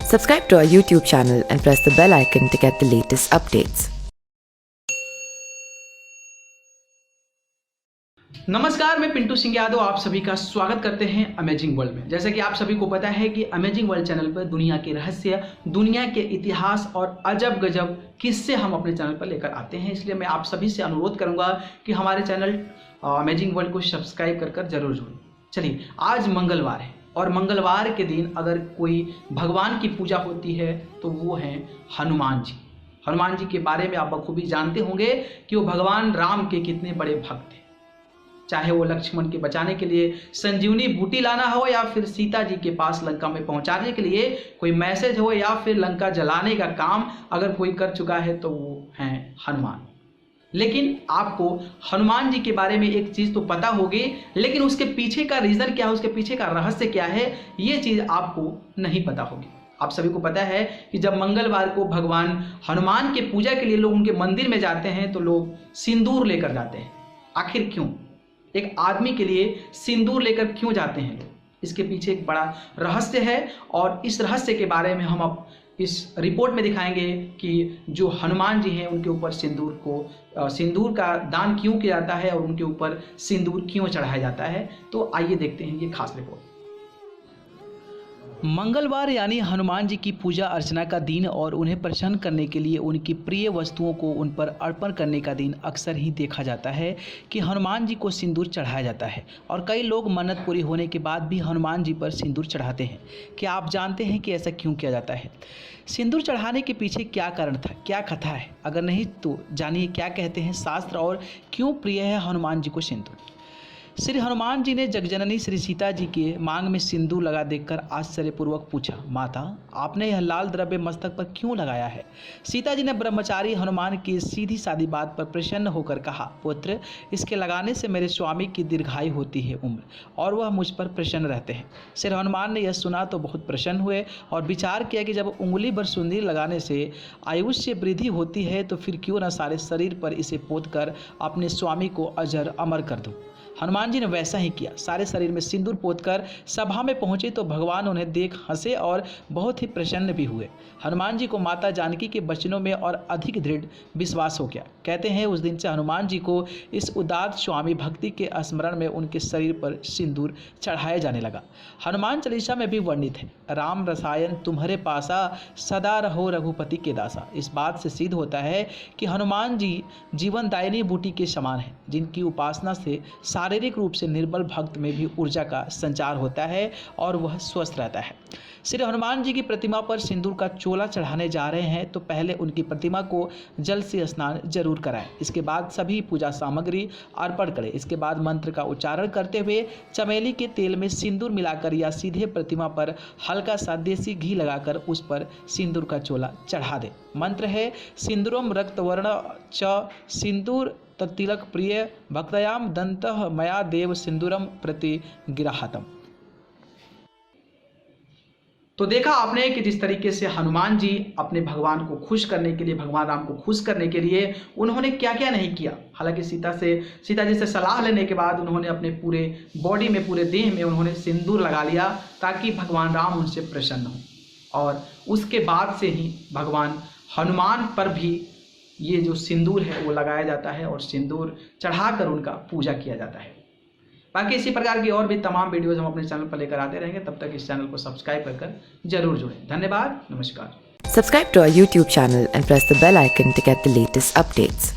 Subscribe to our YouTube channel and press the bell icon to get the latest updates. नमस्कार, मैं पिंटू सिंह यादव आप सभी का स्वागत करते हैं अमेजिंग वर्ल्ड में। जैसा कि आप सभी को पता है कि अमेजिंग वर्ल्ड चैनल पर दुनिया के रहस्य, दुनिया के इतिहास और अजब गजब किस्से हम अपने चैनल पर लेकर आते हैं। इसलिए मैं आप सभी से अनुरोध करूंगा कि हमारे चैनल अमेजिंग वर्ल्ड को सब्सक्राइब कर जरूर जुड़ें। चलिए, आज मंगलवार है और मंगलवार के दिन अगर कोई भगवान की पूजा होती है तो वो हैं हनुमान जी। हनुमान जी के बारे में आप बखूबी जानते होंगे कि वो भगवान राम के कितने बड़े भक्त थे। चाहे वो लक्ष्मण के बचाने के लिए संजीवनी बूटी लाना हो, या फिर सीता जी के पास लंका में पहुंचाने के लिए कोई मैसेज हो, या फिर लंका जलाने का काम अगर कोई कर चुका है तो वो हैं हनुमान। लेकिन आपको हनुमान जी के बारे में एक चीज़ तो पता होगी, लेकिन उसके पीछे का रीज़न क्या है, उसके पीछे का रहस्य क्या है, ये चीज़ आपको नहीं पता होगी। आप सभी को पता है कि जब मंगलवार को भगवान हनुमान के पूजा के लिए लोग उनके मंदिर में जाते हैं तो लोग सिंदूर लेकर जाते हैं। आखिर क्यों? एक आदमी के लिए सिंदूर लेकर क्यों जाते हैं लोग? इसके पीछे एक बड़ा रहस्य है और इस रहस्य के बारे में हम अब इस रिपोर्ट में दिखाएंगे कि जो हनुमान जी हैं उनके ऊपर सिंदूर का दान क्यों किया जाता है और उनके ऊपर सिंदूर क्यों चढ़ाया जाता है। तो आइए देखते हैं ये खास रिपोर्ट। मंगलवार यानी हनुमान जी की पूजा अर्चना का दिन और उन्हें प्रसन्न करने के लिए उनकी प्रिय वस्तुओं को उन पर अर्पण करने का दिन अक्सर ही देखा जाता है कि हनुमान जी को सिंदूर चढ़ाया जाता है। और कई लोग मन्नत पूरी होने के बाद भी हनुमान जी पर सिंदूर चढ़ाते हैं। क्या आप जानते हैं कि ऐसा क्यों किया जाता है? सिंदूर चढ़ाने के पीछे क्या कारण था, क्या कथा है? अगर नहीं तो जानिए क्या कहते हैं शास्त्र और क्यों प्रिय है हनुमान जी को सिंदूर। श्री हनुमान जी ने जगजननी श्री सीता जी के मांग में सिंदूर लगा देखकर आश्चर्यपूर्वक पूछा, माता आपने यह लाल द्रव्य मस्तक पर क्यों लगाया है? सीता जी ने ब्रह्मचारी हनुमान की सीधी सादी बात पर प्रसन्न होकर कहा, पुत्र इसके लगाने से मेरे स्वामी की दीर्घायु होती है उम्र, और वह मुझ पर प्रसन्न रहते हैं। श्री हनुमान ने यह सुना तो बहुत प्रसन्न हुए और विचार किया कि जब उंगली भर सिंदूर लगाने से आयुष्य वृद्धि होती है तो फिर क्यों न सारे शरीर पर इसे पोत कर अपने स्वामी को अजर अमर कर दूं। हनुमान जी ने वैसा ही किया। सारे शरीर में सिंदूर पोतकर सभा में पहुंचे तो भगवान उन्हें देख हंसे और बहुत ही प्रसन्न भी हुए। हनुमान जी को माता जानकी के वचनों में और अधिक दृढ़ विश्वास हो गया। कहते हैं उस दिन से हनुमान जी को इस उदात्त स्वामी भक्ति के स्मरण में उनके शरीर पर सिंदूर चढ़ाया जाने लगा। हनुमान चालीसा में भी वर्णित है, राम रसायन तुम्हारे पासा सदा रहो रघुपति के दासा। इस बात से सिद्ध होता है कि हनुमान जी जीवनदायिनी बूटी के समान है, जिनकी उपासना से शारीरिक रूप से निर्बल भक्त में भी ऊर्जा का संचार होता है और वह स्वस्थ रहता है। श्री हनुमान जी की प्रतिमा पर सिंदूर का चोला चढ़ाने जा रहे हैं तो पहले उनकी प्रतिमा को जल से स्नान जरूर कराएं। इसके बाद सभी पूजा सामग्री अर्पण करें। इसके बाद मंत्र का उच्चारण करते हुए चमेली के तेल में सिंदूर मिलाकर या सीधे प्रतिमा पर हल्का सा देसी घी लगाकर उस पर सिंदूर का चोला चढ़ा दें। मंत्र है, सिंदूरम रक्तवर्ण च सिंदूर तत्तिलक प्रिय भक्तयाम दंतः मया देव सिंदूरम प्रति गिराहतम। तो देखा आपने कि जिस तरीके से हनुमान जी अपने भगवान को खुश करने के लिए, भगवान राम को खुश करने के लिए उन्होंने क्या क्या नहीं किया। हालांकि सीता जी से सलाह लेने के बाद उन्होंने अपने पूरे बॉडी में, पूरे देह में उन्होंने सिंदूर लगा लिया ताकि भगवान राम उनसे प्रसन्न हो। और उसके बाद से ही भगवान हनुमान पर भी ये जो सिंदूर है वो लगाया जाता है और सिंदूर चढ़ाकर उनका पूजा किया जाता है। बाकी इसी प्रकार की और भी तमाम वीडियोस हम अपने चैनल पर लेकर आते रहेंगे। तब तक इस चैनल को सब्सक्राइब कर जरूर जुड़ें। धन्यवाद, नमस्कार। Subscribe to our YouTube channel and press the bell icon to get the latest updates.